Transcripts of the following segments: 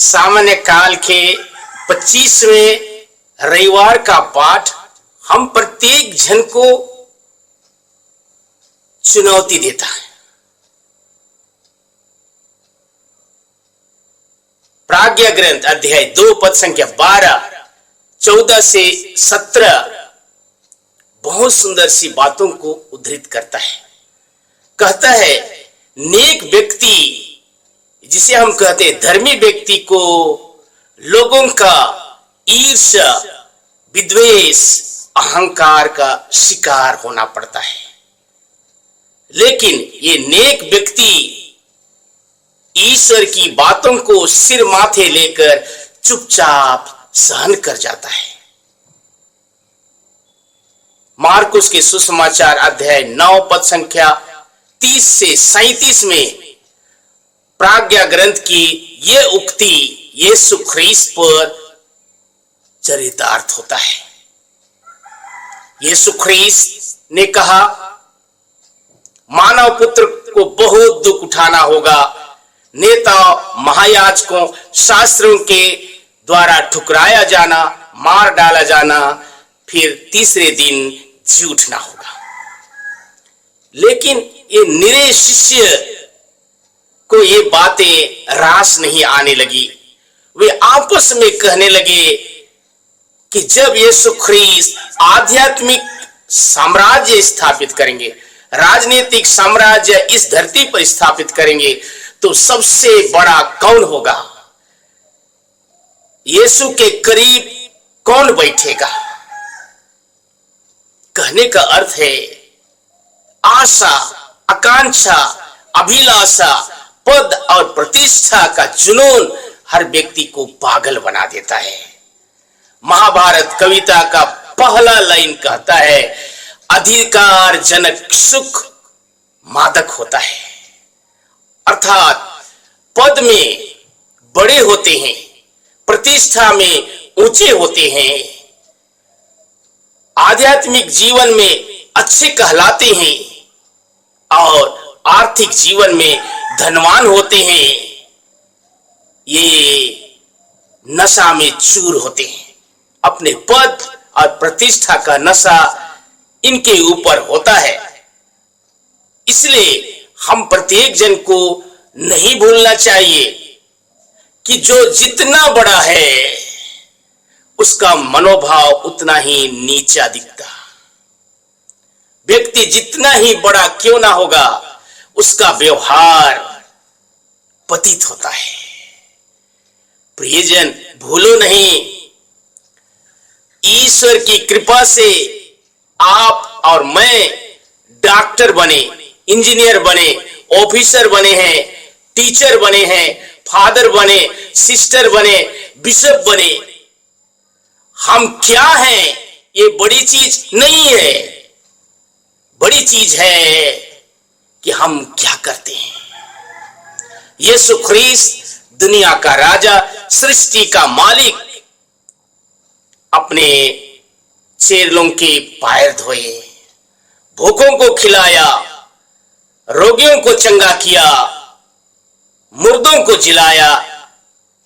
सामान्य काल के 25वें रविवार का पाठ हम प्रत्येक जन को चुनौती देता है। प्राज्ञा ग्रंथ अध्याय 2 पद संख्या 12, 14 से 17 बहुत सुंदर सी बातों को उद्धृत करता है। कहता है, नेक व्यक्ति जिसे हम कहते हैं धर्मी व्यक्ति को लोगों का ईर्ष्या, विद्वेष, अहंकार का शिकार होना पड़ता है, लेकिन ये नेक व्यक्ति ईश्वर की बातों को सिर माथे लेकर चुपचाप सहन कर जाता है। मार्कुस के सुसमाचार अध्याय 9 पद संख्या 30 से 37 में प्राज्ञा ग्रंथ की ये उक्ति यीशु ख्रीस्त पर चरितार्थ होता है। यीशु ख्रीस्त ने कहा, मानव पुत्र को बहुत दुख उठाना होगा, नेता, महायाजकों, शास्त्रों के द्वारा ठुकराया जाना, मार डाला जाना, फिर तीसरे दिन जी उठना होगा। लेकिन ये निरे शिष्य को ये बातें रास नहीं आने लगी। वे आपस में कहने लगे कि जब यीशु ख्रीस्त आध्यात्मिक साम्राज्य स्थापित करेंगे, राजनीतिक साम्राज्य इस धरती पर स्थापित करेंगे, तो सबसे बड़ा कौन होगा? यीशु के करीब कौन बैठेगा? कहने का अर्थ है आशा, आकांक्षा, अभिलाषा, पद और प्रतिष्ठा का जुनून हर व्यक्ति को पागल बना देता है। महाभारत कविता का पहला लाइन कहता है, अधिकार जनक सुख मादक होता है। अर्थात पद में बड़े होते हैं, प्रतिष्ठा में ऊंचे होते हैं, आध्यात्मिक जीवन में अच्छे कहलाते हैं और आर्थिक जीवन में धनवान होते हैं। ये नशा में चूर होते हैं। अपने पद और प्रतिष्ठा का नशा इनके ऊपर होता है। इसलिए हम प्रत्येक जन को नहीं भूलना चाहिए कि जो जितना बड़ा है उसका मनोभाव उतना ही नीचा दिखता। व्यक्ति जितना ही बड़ा क्यों ना होगा, उसका व्यवहार पतित होता है। प्रियजन, भूलो नहीं, ईश्वर की कृपा से आप और मैं डॉक्टर बने, इंजीनियर बने, ऑफिसर बने हैं, टीचर बने हैं, फादर बने, सिस्टर बने, बिशप बने। हम क्या हैं ये बड़ी चीज नहीं है। बड़ी चीज है कि हम क्या करते हैं। यीशु ख्रीस्त दुनिया का राजा, सृष्टि का मालिक, अपने चेलों के पैर धोए, भूखों को खिलाया, रोगियों को चंगा किया, मुर्दों को जिलाया।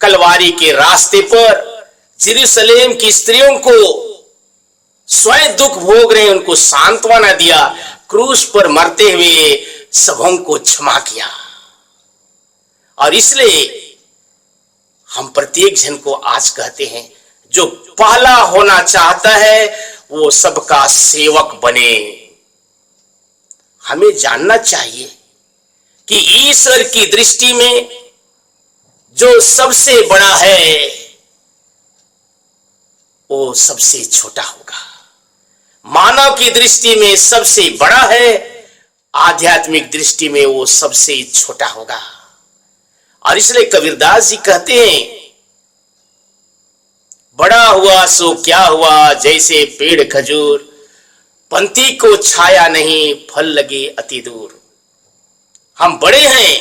कलवारी के रास्ते पर यरूशलेम की स्त्रियों को स्वयं दुख भोग रहे उनको सांत्वना दिया, क्रूस पर मरते हुए सबों को क्षमा किया। और इसलिए हम प्रत्येक जन को आज कहते हैं, जो पहला होना चाहता है वो सबका सेवक बने। हमें जानना चाहिए कि ईश्वर की दृष्टि में जो सबसे बड़ा है वो सबसे छोटा होगा। मानव की दृष्टि में सबसे बड़ा है, आध्यात्मिक दृष्टि में वो सबसे छोटा होगा। और इसलिए कबीरदास जी कहते हैं, बड़ा हुआ सो क्या हुआ, जैसे पेड़ खजूर, पंथी को छाया नहीं, फल लगे अति दूर। हम बड़े हैं,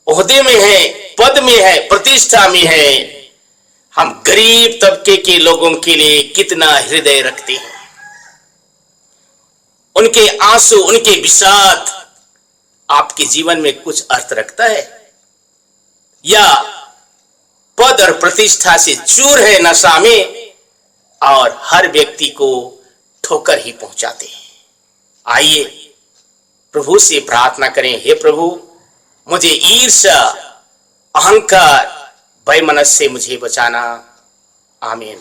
ओहदे में हैं, पद में है, प्रतिष्ठा में है, हम गरीब तबके के लोगों के लिए कितना हृदय रखते हैं। उनके आंसू, उनके विषाद आपके जीवन में कुछ अर्थ रखता है? या पद और प्रतिष्ठा से चूर है नशा में और हर व्यक्ति को ठोकर ही पहुंचाते हैं। आइए प्रभु से प्रार्थना करें, हे प्रभु मुझे ईर्ष्या, अहंकार, वैमनस्य से मुझे बचाना। आमीन।